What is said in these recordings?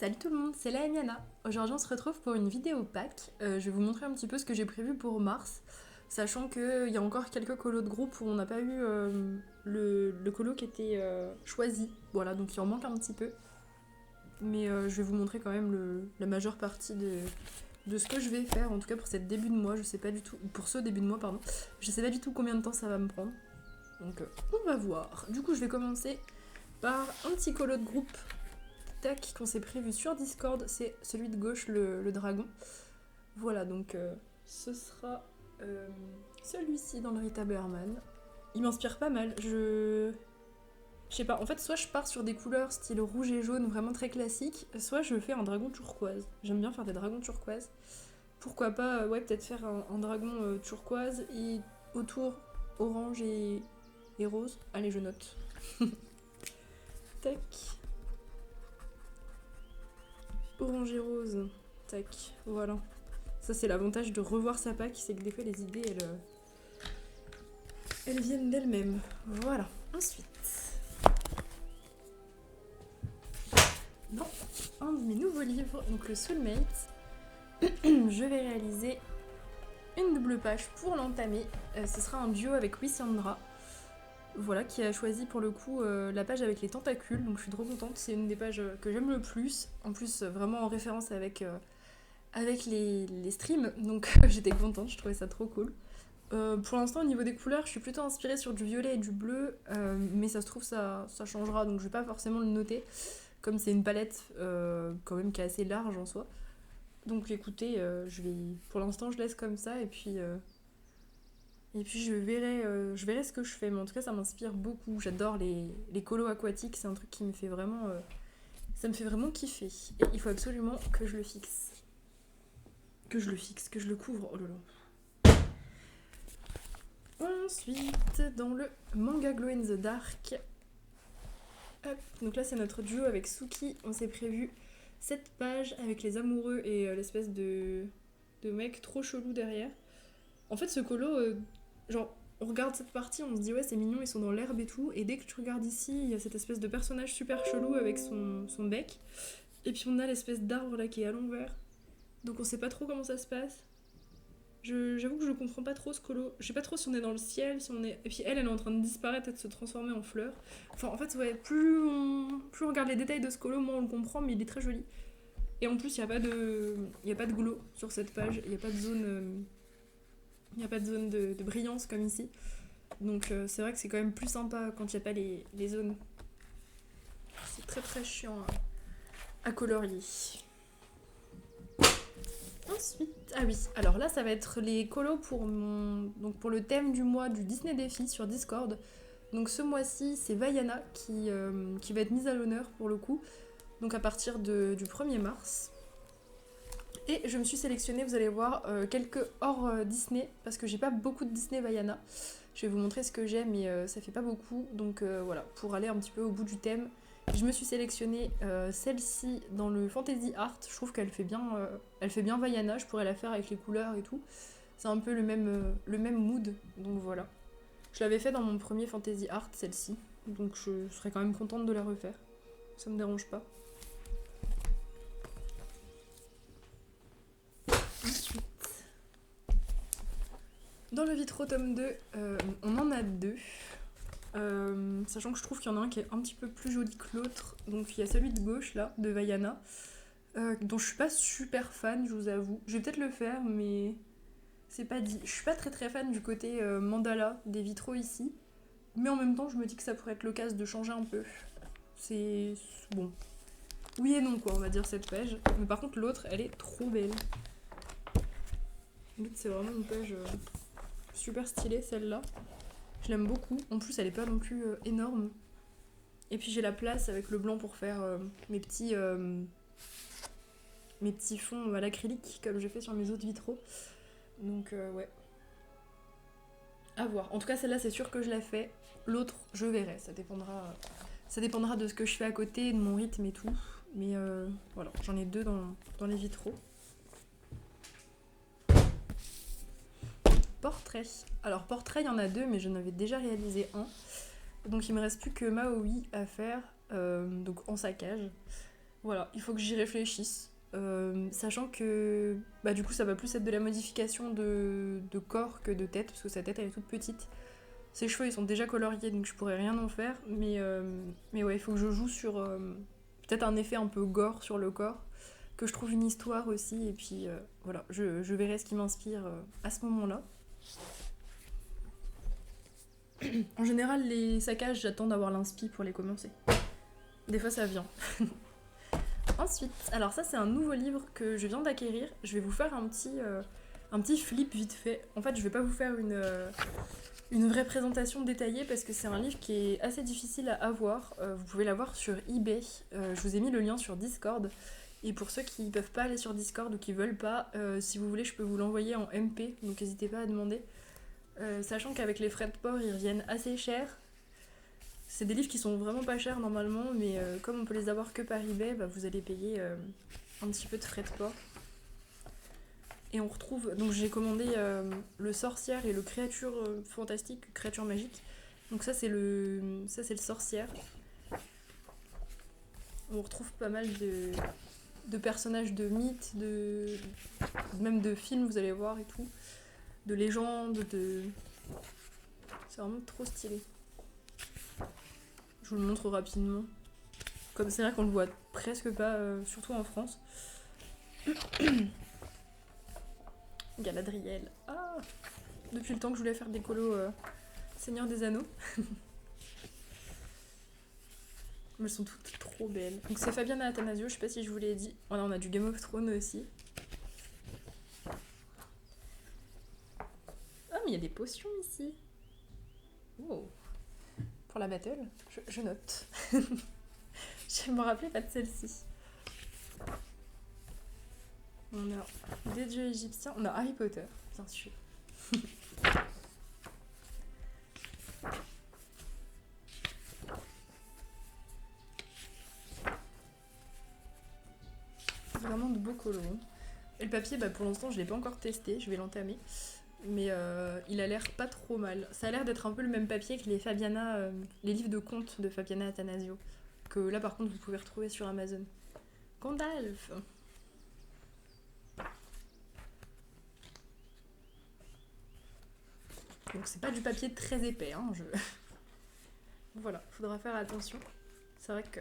Salut tout le monde, c'est la Emiana. Aujourd'hui on se retrouve pour une vidéo pack. Je vais vous montrer un petit peu ce que j'ai prévu pour mars, sachant qu'il y a encore quelques colos de groupe où on n'a pas eu le colo qui était choisi. Voilà, donc il en manque un petit peu. Mais je vais vous montrer quand même la majeure partie de ce que je vais faire, en tout cas pour cette début de mois. Je sais pas du tout, pour ce début de mois, pardon. Je sais pas du tout combien de temps ça va me prendre. Donc on va voir. Du coup je vais commencer par un petit colo de groupe qu'on s'est prévu sur Discord, c'est celui de gauche, le dragon. Voilà, donc ce sera celui-ci dans le Rita Berman. Il m'inspire pas mal, je sais pas, en fait, soit je pars sur des couleurs style rouge et jaune vraiment très classiques, soit je fais un dragon turquoise. J'aime bien faire des dragons turquoise. Pourquoi pas, ouais, peut-être faire un dragon turquoise et autour orange et rose. Allez, je note. Tac. Orange et rose, tac, voilà. Ça c'est l'avantage de revoir sa pack, c'est que des fois les idées elles viennent d'elles-mêmes. Voilà. Ensuite, dans un de mes nouveaux livres, donc le Soulmate, je vais réaliser une double page pour l'entamer. Ce sera un duo avec Wissandra. Voilà, qui a choisi pour le coup la page avec les tentacules, donc je suis trop contente, c'est une des pages que j'aime le plus, en plus vraiment en référence avec les streams, donc j'étais contente, je trouvais ça trop cool. Pour l'instant au niveau des couleurs, je suis plutôt inspirée sur du violet et du bleu, mais ça se trouve ça changera, donc je vais pas forcément le noter, comme c'est une palette quand même qui est assez large en soi. Donc écoutez, pour l'instant je laisse comme ça, et puis je verrai ce que je fais, mais en tout cas ça m'inspire beaucoup. J'adore les colos aquatiques, c'est un truc qui me fait vraiment... ça me fait vraiment kiffer. Et il faut absolument que je le fixe. Que je le couvre. Oh là là. Ensuite, dans le manga Glow in the Dark. Hop, donc là c'est notre duo avec Suki. On s'est prévu cette page avec les amoureux et l'espèce de mec trop chelou derrière. En fait ce colo... genre, on regarde cette partie, on se dit ouais c'est mignon, ils sont dans l'herbe et tout, et dès que tu regardes ici, il y a cette espèce de personnage super chelou avec son bec, et puis on a l'espèce d'arbre là qui est à l'envers, donc on sait pas trop comment ça se passe. J'avoue que je comprends pas trop ce colo, je sais pas trop si on est dans le ciel, si on est... Et puis elle est en train de disparaître et de se transformer en fleur. Enfin en fait ouais, plus on regarde les détails de ce colo, moins on le comprend, mais il est très joli. Et en plus il y a pas de glow sur cette page, il y a pas de zone... Il n'y a pas de zone de brillance comme ici. Donc c'est vrai que c'est quand même plus sympa quand il n'y a pas les zones. C'est très très chiant à colorier. Ensuite, ah oui, alors là ça va être les colos donc pour le thème du mois du Disney Défi sur Discord. Donc ce mois-ci c'est Vaiana qui va être mise à l'honneur pour le coup. Donc à partir du 1er mars. Et je me suis sélectionnée, vous allez voir, quelques hors Disney, parce que j'ai pas beaucoup de Disney Vaiana. Je vais vous montrer ce que j'ai, mais ça fait pas beaucoup. Donc voilà, pour aller un petit peu au bout du thème, je me suis sélectionnée celle-ci dans le Fantasy Art. Je trouve qu'elle fait bien Vaiana, je pourrais la faire avec les couleurs et tout. C'est un peu le même mood, donc voilà. Je l'avais fait dans mon premier Fantasy Art, celle-ci. Donc je serais quand même contente de la refaire. Ça me dérange pas. Ensuite, dans le Vitro tome 2, on en a deux. Sachant que je trouve qu'il y en a un qui est un petit peu plus joli que l'autre. Donc il y a celui de gauche là, de Vaiana, dont je suis pas super fan, je vous avoue. Je vais peut-être le faire, mais c'est pas dit. Je suis pas très très fan du côté mandala des vitraux ici. Mais en même temps, je me dis que ça pourrait être l'occasion de changer un peu. C'est bon. Oui et non quoi, on va dire cette page. Mais par contre l'autre, elle est trop belle. L'autre c'est vraiment une page super stylée celle-là. Je l'aime beaucoup. En plus, elle est pas non plus énorme. Et puis j'ai la place avec le blanc pour faire mes petits fonds à l'acrylique comme j'ai fait sur mes autres vitraux. Donc ouais. À voir. En tout cas, celle-là, c'est sûr que je la fais. L'autre, je verrai. Ça dépendra de ce que je fais à côté, de mon rythme et tout. Mais voilà, j'en ai deux dans les vitraux. Portrait. Alors portrait, il y en a deux, mais j'en avais déjà réalisé un. Donc il me reste plus que Maui à faire, donc en saccage. Voilà, il faut que j'y réfléchisse. Sachant que bah, du coup ça va plus être de la modification de corps que de tête, parce que sa tête elle est toute petite. Ses cheveux ils sont déjà coloriés donc je pourrais rien en faire, mais ouais, il faut que je joue sur peut-être un effet un peu gore sur le corps, que je trouve une histoire aussi, et puis voilà, je verrai ce qui m'inspire à ce moment-là. En général, les saccages, j'attends d'avoir l'inspi pour les commencer. Des fois ça vient. Ensuite, alors ça c'est un nouveau livre que je viens d'acquérir. Je vais vous faire un petit flip vite fait. En fait, je vais pas vous faire une vraie présentation détaillée parce que c'est un livre qui est assez difficile à avoir. Vous pouvez l'avoir sur eBay. Je vous ai mis le lien sur Discord. Et pour ceux qui peuvent pas aller sur Discord ou qui veulent pas, si vous voulez, je peux vous l'envoyer en MP. Donc n'hésitez pas à demander. Sachant qu'avec les frais de port, ils reviennent assez cher. C'est des livres qui sont vraiment pas chers normalement, mais comme on peut les avoir que par eBay, bah, vous allez payer un petit peu de frais de port. Et on retrouve. Donc j'ai commandé le sorcière et le créature fantastique, créature magique. Donc ça c'est le sorcière. On retrouve pas mal de personnages de mythes, même de films, vous allez voir et tout. De légendes, c'est vraiment trop stylé. Je vous le montre rapidement. Comme c'est vrai qu'on le voit presque pas, surtout en France. Galadriel. Ah, depuis le temps que je voulais faire des colos Seigneur des Anneaux. Elles sont toutes trop belles. Donc c'est Fabiana Attanasio, je sais pas si je vous l'ai dit. Voilà, on a du Game of Thrones aussi. Ah, mais il y a des potions ici. Oh. Pour la battle, je note. Je me rappelais pas de celle-ci. On a des dieux égyptiens, on a Harry Potter, bien sûr. Vraiment de beaux colos. Et le papier, bah, pour l'instant, je l'ai pas encore testé, je vais l'entamer. Mais il a l'air pas trop mal. Ça a l'air d'être un peu le même papier que les livres de contes de Fabiana Attanasio. Que là, par contre, vous pouvez retrouver sur Amazon. Gandalf. Donc c'est pas du papier très épais, hein. Voilà, faudra faire attention. C'est vrai que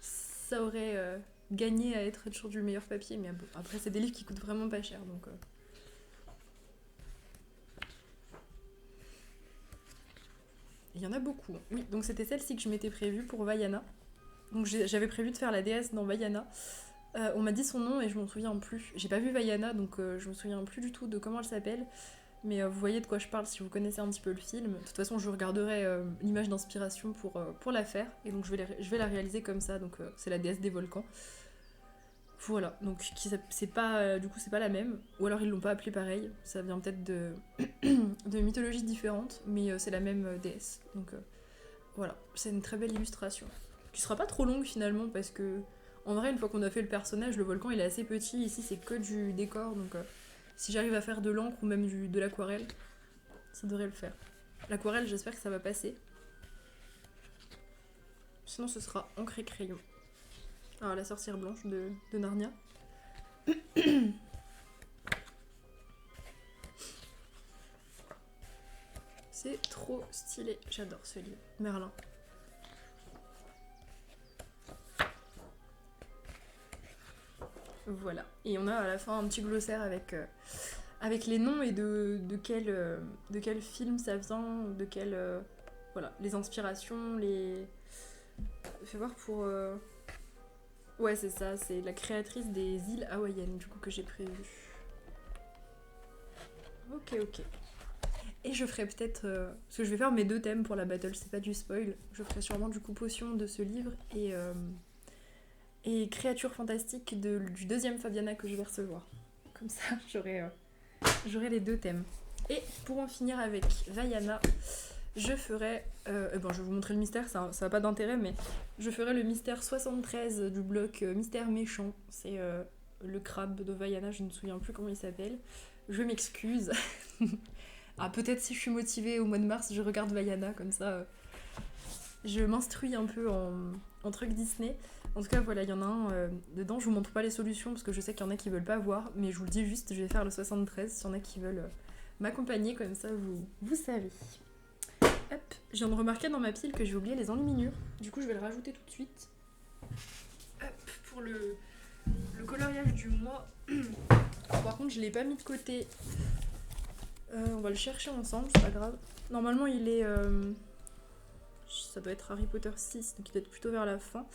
ça aurait gagné à être toujours du meilleur papier, mais bon, après c'est des livres qui coûtent vraiment pas cher, donc... Il y en a beaucoup. Oui, donc c'était celle-ci que je m'étais prévue pour Vaiana. Donc j'avais prévu de faire la déesse dans Vaiana. On m'a dit son nom et je m'en souviens plus. J'ai pas vu Vaiana, donc je me souviens plus du tout de comment elle s'appelle. Mais vous voyez de quoi je parle si vous connaissez un petit peu le film. De toute façon, je regarderai l'image d'inspiration pour la faire. Et donc je vais la réaliser comme ça. Donc c'est la déesse des volcans. Voilà, donc c'est pas, du coup c'est pas la même. Ou alors ils l'ont pas appelée pareil. Ça vient peut-être de mythologies différentes. Mais c'est la même déesse. Donc voilà, c'est une très belle illustration. Qui sera pas trop longue finalement parce que en vrai, une fois qu'on a fait le personnage, le volcan il est assez petit. Ici c'est que du décor. Donc si j'arrive à faire de l'encre ou même de l'aquarelle, ça devrait le faire. L'aquarelle, j'espère que ça va passer. Sinon, ce sera encre et crayon. Alors, la sorcière blanche de Narnia. C'est trop stylé. J'adore ce livre. Merlin. Voilà. Et on a à la fin un petit glossaire avec les noms et de quel film ça vient, voilà, les inspirations, les... Fais voir pour... Ouais, c'est ça, c'est la créatrice des îles hawaïennes, du coup, que j'ai prévu. Ok. Et je ferai peut-être... parce que je vais faire mes 2 thèmes pour la battle, c'est pas du spoil. Je ferai sûrement du coup potion de ce livre et créature fantastique du deuxième Fabiana que je vais recevoir. Comme ça, j'aurai les 2 thèmes. Et pour en finir avec Vaiana, je ferai... je vais vous montrer le mystère, ça n'a pas d'intérêt, mais je ferai le mystère 73 du bloc Mystère méchant. C'est le crabe de Vaiana, je ne me souviens plus comment il s'appelle. Je m'excuse. Ah, peut-être si je suis motivée au mois de mars, je regarde Vaiana, comme ça je m'instruis un peu un truc Disney. En tout cas, voilà, il y en a un dedans. Je vous montre pas les solutions parce que je sais qu'il y en a qui veulent pas voir, mais je vous le dis juste, je vais faire le 73 s'il y en a qui veulent m'accompagner, comme ça vous savez. Hop, je viens de remarquer dans ma pile que j'ai oublié les enluminures. Du coup, je vais le rajouter tout de suite. Hop, pour le coloriage du mois. Par contre, je l'ai pas mis de côté. On va le chercher ensemble, c'est pas grave. Normalement, il est... ça doit être Harry Potter 6, donc il doit être plutôt vers la fin.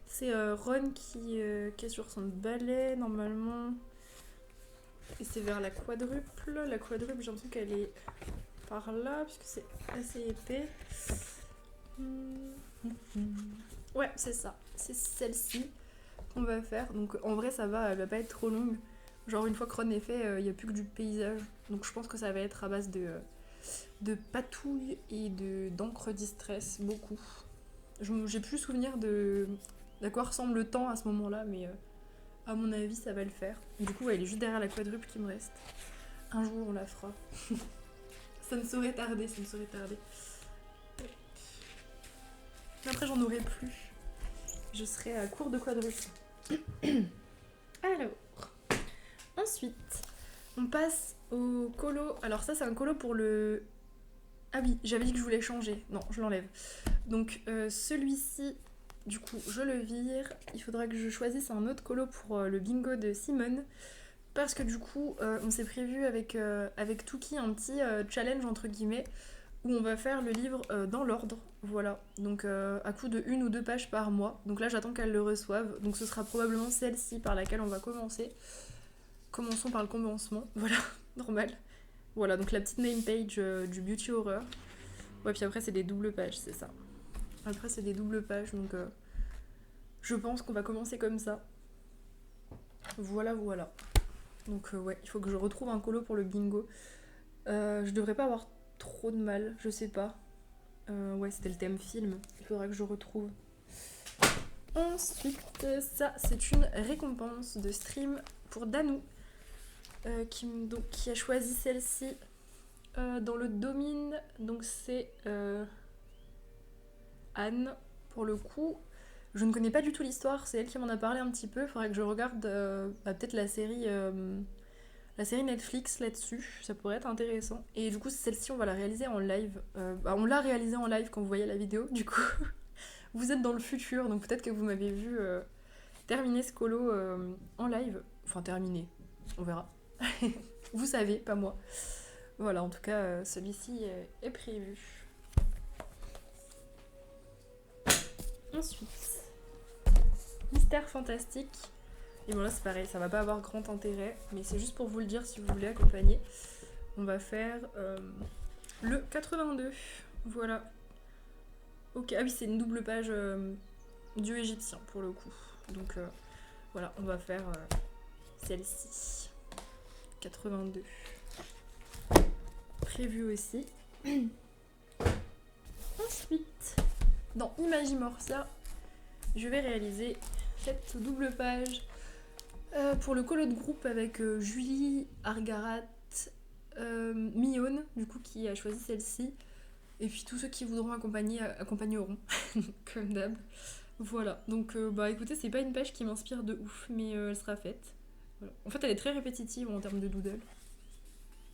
C'est Ron qui est sur son balai, normalement. Et c'est vers la quadruple. La quadruple, j'ai l'impression qu'elle est par là, puisque c'est assez épais. Ouais, c'est ça. C'est celle-ci qu'on va faire. Donc en vrai, ça va, elle va pas être trop longue. Genre une fois que Ron est fait, il n'y a plus que du paysage. Donc je pense que ça va être à base de patouille et d'encre distress, beaucoup. J'ai plus souvenir d'à quoi ressemble le temps à ce moment-là, mais à mon avis, ça va le faire. Du coup, elle est juste derrière la quadruple qui me reste. Un jour, on la fera. Ça ne saurait tarder, ça ne saurait tarder. Après, j'en aurai plus. Je serai à court de quadruple. Alors, ensuite, on passe au colo. Alors ça, c'est un colo pour le... Ah oui, j'avais dit que je voulais changer. Non, je l'enlève. Donc celui-ci, du coup, je le vire. Il faudra que je choisisse un autre colo pour le bingo de Simone. Parce que du coup, on s'est prévu avec Touki un petit challenge, entre guillemets, où on va faire le livre dans l'ordre. Voilà. Donc à coup de 1 ou 2 pages par mois. Donc là, j'attends qu'elle le reçoive. Donc ce sera probablement celle-ci par laquelle on va commencer. Commençons par le commencement. Voilà, normal. Voilà, donc la petite name page du Beauty Horror. Ouais, puis après, c'est des doubles pages, c'est ça. Après, c'est des doubles pages, donc je pense qu'on va commencer comme ça. Voilà, voilà. Donc ouais, il faut que je retrouve un colo pour le bingo. Je devrais pas avoir trop de mal, je sais pas. Ouais, c'était le thème film. Il faudra que je retrouve. Ensuite, ça, c'est une récompense de stream pour Danou. Qui a choisi celle-ci dans le domine. Donc c'est Anne, pour le coup. Je ne connais pas du tout l'histoire, c'est elle qui m'en a parlé un petit peu. Il faudrait que je regarde peut-être la série Netflix là-dessus, ça pourrait être intéressant. Et du coup, celle-ci, on va la réaliser en live. On l'a réalisée en live quand vous voyez la vidéo, du coup. Vous êtes dans le futur, donc peut-être que vous m'avez vu terminer ce colo en live. Enfin, terminer, on verra. Vous savez, pas moi. Voilà, en tout cas, celui-ci est prévu. Ensuite, Mystère fantastique. Et bon là c'est pareil, ça va pas avoir grand intérêt, mais c'est juste pour vous le dire si vous voulez accompagner. On va faire le 82. Voilà. Ok, ah oui, c'est une double page dieu égyptien pour le coup. Donc voilà, on va faire celle-ci. 82. Prévu aussi. Ensuite, dans Imagimorphia, je vais réaliser cette double page pour le colo de groupe avec Julie, Argarat, Mion, du coup, qui a choisi celle-ci. Et puis tous ceux qui voudront accompagner accompagneront, comme d'hab. Voilà, donc bah écoutez, c'est pas une page qui m'inspire de ouf, mais elle sera faite. Voilà. En fait, elle est très répétitive en termes de doodle.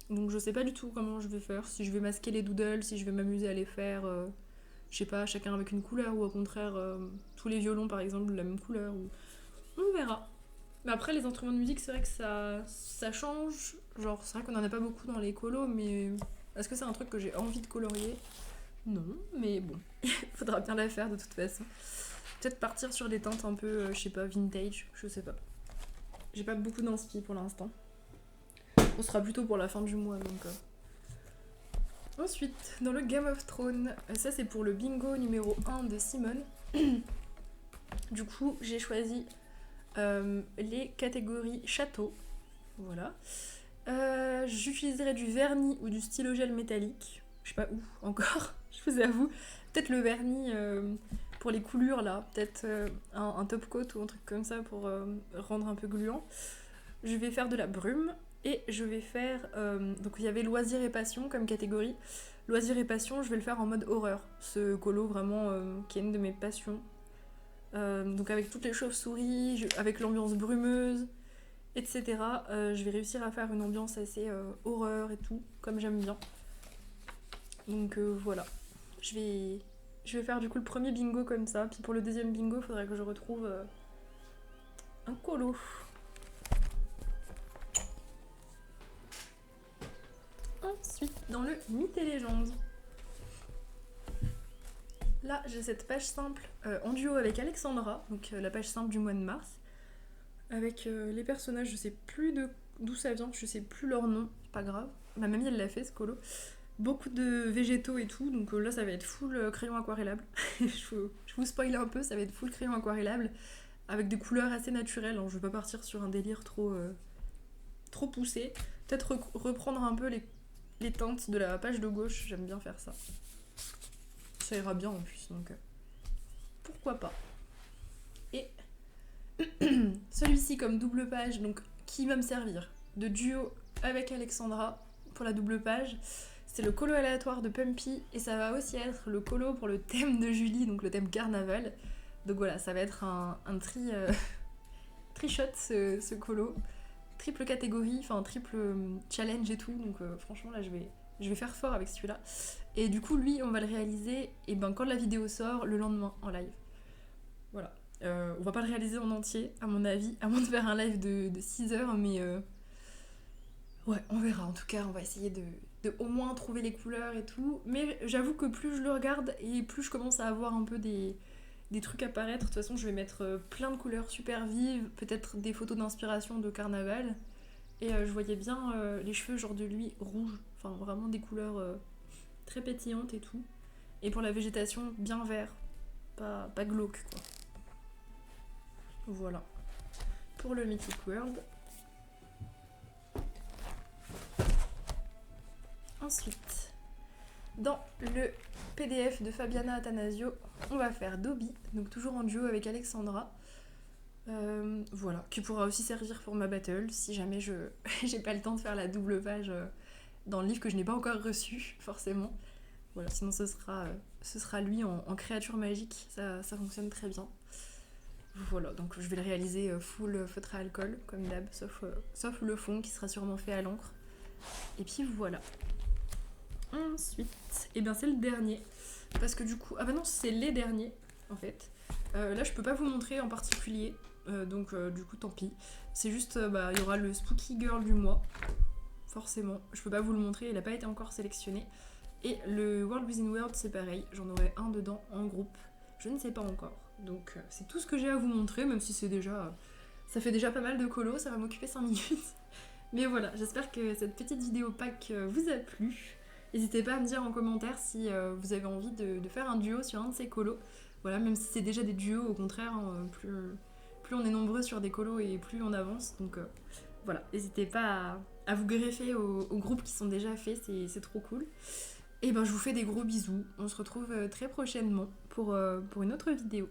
Donc je sais pas du tout comment je vais faire, si je vais masquer les doodles, si je vais m'amuser à les faire, je sais pas, chacun avec une couleur, ou au contraire, tous les violons par exemple de la même couleur, ou... on verra. Mais après, les instruments de musique, c'est vrai que ça change. Genre, c'est vrai qu'on en a pas beaucoup dans les colos, mais est-ce que c'est un truc que j'ai envie de colorier ? Non, mais bon, il faudra bien la faire de toute façon. Peut-être partir sur des teintes un peu, je sais pas, vintage, je sais pas. J'ai pas beaucoup d'inspi pour l'instant. On sera plutôt pour la fin du mois, donc... Ensuite, dans le Game of Thrones, ça c'est pour le bingo numéro 1 de Simone. Du coup, j'ai choisi les catégories château. Voilà. J'utiliserai du vernis ou du stylo gel métallique. Je sais pas où encore, je vous avoue. Peut-être le vernis pour les coulures là. Peut-être un top coat ou un truc comme ça pour rendre un peu gluant. Je vais faire de la brume. Et je vais faire... donc il y avait loisirs et passion comme catégorie. Loisirs et passion, je vais le faire en mode horreur. Ce colo vraiment qui est une de mes passions. Donc avec toutes les chauves-souris, avec l'ambiance brumeuse, etc. Je vais réussir à faire une ambiance assez horreur et tout, comme j'aime bien. Donc voilà, je vais faire du coup le premier bingo comme ça. Puis pour le deuxième bingo, il faudrait que je retrouve un colo. Ensuite, dans le mythe et légende. Là, j'ai cette page simple en duo avec Alexandra, donc la page simple du mois de mars. Avec les personnages, je sais plus d'où ça vient, je sais plus leur nom, c'est pas grave. Ma mamie, elle l'a fait, ce colo. Beaucoup de végétaux et tout, donc là, ça va être full crayon aquarellable. je vous spoil un peu, ça va être full crayon aquarellable, avec des couleurs assez naturelles. Hein. Je veux pas partir sur un délire trop poussé. Peut-être reprendre un peu les teintes de la page de gauche, j'aime bien faire ça. Ça ira bien en plus, donc pourquoi pas. Et celui-ci comme double page, donc qui va me servir de duo avec Alexandra pour la double page. C'est le colo aléatoire de Pumpy et ça va aussi être le colo pour le thème de Julie, donc le thème carnaval. Donc voilà, ça va être un tri-shot ce colo. Triple catégorie, enfin triple challenge et tout, donc franchement là je vais faire fort avec celui-là. Et du coup lui on va le réaliser et ben, quand la vidéo sort, le lendemain en live. Voilà. On va pas le réaliser en entier, à mon avis, à moins de faire un live de 6 heures, mais ouais, on verra. En tout cas, on va essayer de au moins trouver les couleurs et tout. Mais j'avoue que plus je le regarde et plus je commence à avoir un peu des trucs apparaître. De toute façon, je vais mettre plein de couleurs super vives, peut-être des photos d'inspiration de carnaval. Et je voyais bien les cheveux, genre de lui, rouges. Enfin, vraiment des couleurs très pétillantes et tout. Et pour la végétation, bien vert. Pas glauque, quoi. Voilà. Pour le Mythic World. Ensuite, dans le PDF de Fabiana Attanasio, on va faire Dobby, donc toujours en duo avec Alexandra. Voilà, qui pourra aussi servir pour ma battle si jamais j'ai pas le temps de faire la double page dans le livre que je n'ai pas encore reçu, forcément. Voilà, sinon ce sera lui en créature magique, ça fonctionne très bien. Voilà, donc je vais le réaliser full feutre à alcool, comme d'hab, sauf le fond qui sera sûrement fait à l'encre. Et puis voilà. Ensuite, et bien c'est le dernier. Parce que du coup, ah bah non, c'est les derniers en fait. Là, je peux pas vous montrer en particulier, donc du coup, tant pis. C'est juste, bah, il y aura le Spooky Girl du mois, forcément. Je peux pas vous le montrer, il a pas été encore sélectionné. Et le World Within World, c'est pareil, j'en aurai un dedans en groupe. Je ne sais pas encore. Donc c'est tout ce que j'ai à vous montrer, même si c'est déjà. Ça fait déjà pas mal de colos, ça va m'occuper 5 minutes. Mais voilà, j'espère que cette petite vidéo pack vous a plu. N'hésitez pas à me dire en commentaire si vous avez envie de faire un duo sur un de ces colos. Voilà, même si c'est déjà des duos, au contraire, hein, plus on est nombreux sur des colos et plus on avance. Donc voilà, n'hésitez pas à vous greffer aux groupes qui sont déjà faits, c'est trop cool. Et ben je vous fais des gros bisous. On se retrouve très prochainement pour une autre vidéo.